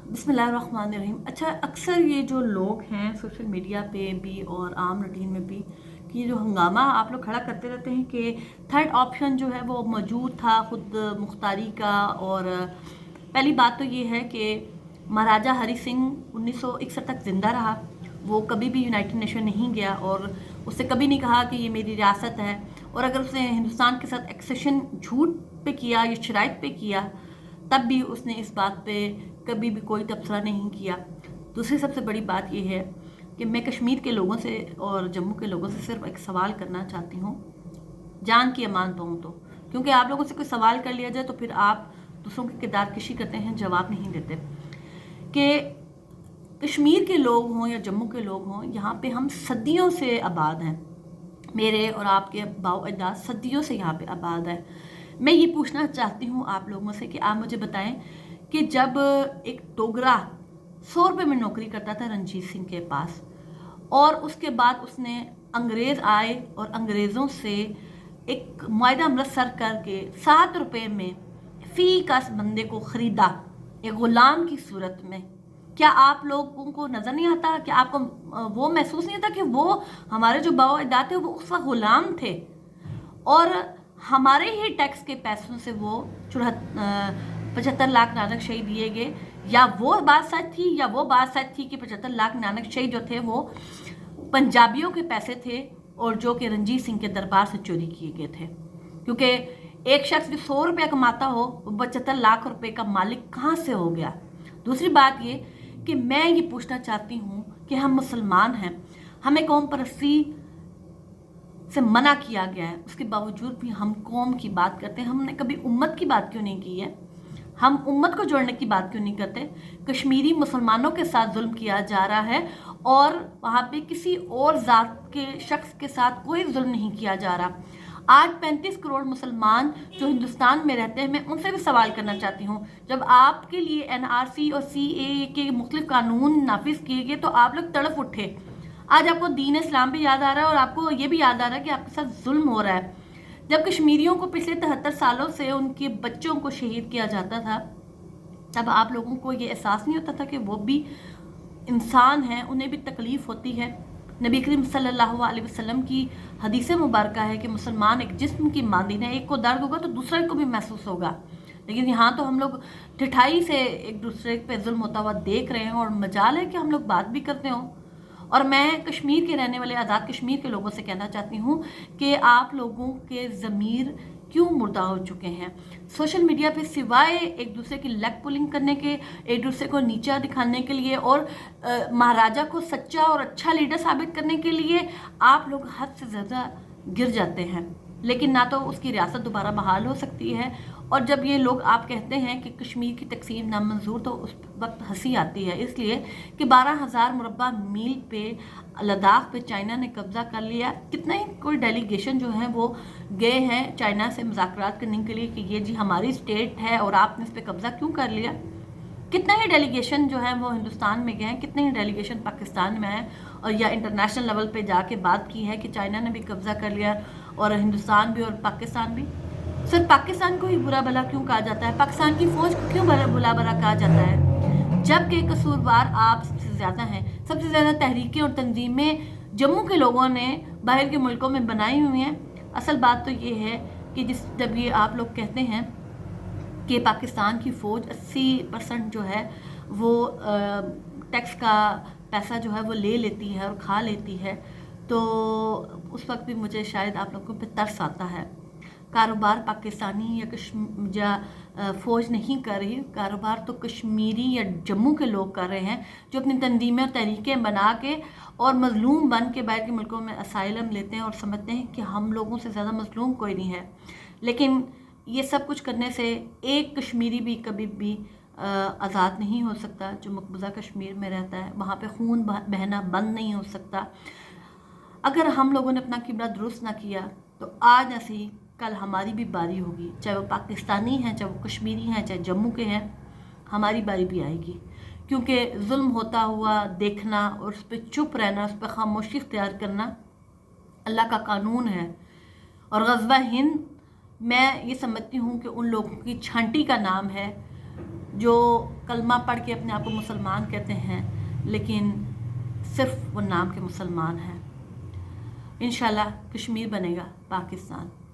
बिस्मिल्लाहिर्रहमानिर्रहीम। अच्छा, अक्सर ये जो लोग हैं सोशल मीडिया पे भी और आम रूटीन में भी कि जो हंगामा आप लोग खड़ा करते रहते हैं कि थर्ड ऑप्शन जो है वो मौजूद था खुद मुख्तारी का। और पहली बात तो ये है कि महाराजा हरी सिंह 1961 तक ज़िंदा रहा। वो कभी भी यूनाइटेड नेशन नहीं गया और उससे कभी नहीं कहा कि ये मेरी रियासत है। और अगर उसने हिंदुस्तान के साथ एक्सेशन झूठ पे किया या शराइत पे किया तब भी उसने इस बात पे कभी भी कोई तबसरा नहीं किया। दूसरी सबसे बड़ी बात यह है कि मैं कश्मीर के लोगों से और जम्मू के लोगों से सिर्फ एक सवाल करना चाहती हूँ, जान की अमान पाऊँ तो, क्योंकि आप लोगों से कोई सवाल कर लिया जाए तो फिर आप दूसरों की किरदार कशी करते हैं, जवाब नहीं देते। कि कश्मीर के लोग हों या जम्मू के लोग हों, यहाँ पे हम सदियों से आबाद हैं। मेरे और आपके बाओ अजदाद सदियों से यहाँ पे आबाद है। मैं ये पूछना चाहती हूँ आप लोगों से कि आप मुझे बताएं कि जब एक डोगरा 100 रुपये में नौकरी करता था रणजीत सिंह के पास, और उसके बाद उसने अंग्रेज़ आए और अंग्रेज़ों से एक मुआहदा अमृतसर करके 7 रुपये में फ़ी का बंदे को ख़रीदा, एक ग़ुलाम की सूरत में। क्या आप लोगों को नज़र नहीं आता कि आपको वो महसूस नहीं होता कि वो हमारे जो बाओ अजदाद थे वो उस वक्त ग़ुलाम थे और हमारे ही टैक्स के पैसों से वो 75 लाख नानक शही दिए गए? या वो बात सच थी या वो बात सच थी कि 75 लाख नानक शही जो थे वो पंजाबियों के पैसे थे और जो कि रणजीत सिंह के दरबार से चोरी किए गए थे? क्योंकि एक शख्स जो 100 रुपया कमाता हो वो 75 लाख रुपए का मालिक कहाँ से हो गया? दूसरी बात ये कि मैं ये पूछना चाहती हूँ कि हम मुसलमान हैं, हमें कौम परस्ती से मना किया गया है, उसके बावजूद भी हम कौम की बात करते हैं। हमने कभी उम्मत की बात क्यों नहीं की है? हम उम्मत को जोड़ने की बात क्यों नहीं करते? कश्मीरी मुसलमानों के साथ जुल्म किया जा रहा है और वहाँ पे किसी और ज़ात के शख्स के साथ कोई जुल्म नहीं किया जा रहा। आज 35 करोड़ मुसलमान जो हिंदुस्तान में रहते हैं, मैं उनसे भी सवाल करना चाहती हूँ, जब आपके लिए एनआरसी और सीएए के मुख्तलिफ कानून नाफिज किए गए तो आप लोग तड़प उठे। आज आपको दीन इस्लाम भी याद आ रहा है और आपको ये भी याद आ रहा है कि आपके साथ जुल्म हो रहा है। जब कश्मीरियों को पिछले 73 सालों से उनके बच्चों को शहीद किया जाता था तब आप लोगों को ये एहसास नहीं होता था कि वो भी इंसान हैं, उन्हें भी तकलीफ़ होती है। नबी करीम सल्लल्लाहु अलैहि वसल्लम की हदीस मुबारक है कि मुसलमान एक जिस्म की मांदी है, एक को दर्द होगा तो दूसरे को भी महसूस होगा। लेकिन यहाँ तो हम लोग ठिठाई से एक दूसरे पे जुल्म होता हुआ देख रहे हैं और मजाल है कि हम लोग बात भी करते हों। और मैं कश्मीर के रहने वाले आज़ाद कश्मीर के लोगों से कहना चाहती हूँ कि आप लोगों के ज़मीर क्यों मुर्दा हो चुके हैं? सोशल मीडिया पे सिवाय एक दूसरे की लेग पुलिंग करने के, एक दूसरे को नीचा दिखाने के लिए और महाराजा को सच्चा और अच्छा लीडर साबित करने के लिए आप लोग हद से ज़्यादा गिर जाते हैं। लेकिन ना तो उसकी रियासत दोबारा बहाल हो सकती है, और जब ये लोग आप कहते हैं कि कश्मीर की तकसीम नामंजूर तो उस वक्त हंसी आती है, इसलिए कि 12,000 मुरब्बा मील पे लद्दाख पे चाइना ने कब्ज़ा कर लिया। कितना ही कोई डेलीगेशन जो है वो गए हैं चाइना से मुज़ाकरात करने के लिए कि ये जी हमारी स्टेट है और आपने इस पर कब्ज़ा क्यों कर लिया? कितने ही डेलीगेशन जो है वो हिंदुस्तान में गए हैं, कितने ही डेलीगेशन पाकिस्तान में हैं और या इंटरनेशनल लेवल पे जाके बात की है कि चाइना ने भी कब्ज़ा कर लिया और हिंदुस्तान भी और पाकिस्तान भी। सिर्फ पाकिस्तान को ही बुरा भला क्यों कहा जाता है? पाकिस्तान की फ़ौज को क्यों बुरा भला कहा जाता है? जबकि कसूरवार आप सबसे ज़्यादा हैं। सबसे ज़्यादा तहरीकें और तंजीमें जम्मू के लोगों ने बाहर के मुल्कों में बनाई हुई हैं। असल बात तो ये है कि जब ये आप लोग कहते हैं कि पाकिस्तान की फ़ौज 80% जो है वो टैक्स का पैसा जो है वो ले लेती है और खा लेती है, तो उस वक्त भी मुझे शायद आप लोगों पे तरस आता है। कारोबार पाकिस्तानी या फ़ौज नहीं कर रही, कारोबार तो कश्मीरी या जम्मू के लोग कर रहे हैं जो अपनी तंजीमें और तरीक़े बना के और मज़लूम बन के बाहर के मुल्कों में असाइलम लेते हैं और समझते हैं कि हम लोगों से ज़्यादा मज़लूम कोई नहीं है। लेकिन ये सब कुछ करने से एक कश्मीरी भी कभी भी आज़ाद नहीं हो सकता। जो मकबूजा कश्मीर में रहता है वहाँ पे खून बहना बंद नहीं हो सकता। अगर हम लोगों ने अपना किबला दुरुस्त ना किया तो आज ऐसे ही कल हमारी भी बारी होगी, चाहे वो पाकिस्तानी हैं, चाहे वो कश्मीरी हैं, चाहे जम्मू के हैं, हमारी बारी भी आएगी। क्योंकि जुल्म होता हुआ देखना और उस पर चुप रहना, उस पर खामोशी इख्तियार करना अल्लाह का कानून है। और ग़ज़वा हिंद मैं ये समझती हूँ कि उन लोगों की छांटी का नाम है جو کلمہ پڑھ کے اپنے آپ کو مسلمان کہتے ہیں لیکن صرف وہ نام کے مسلمان ہیں۔ انشاءاللہ کشمیر بنے گا پاکستان۔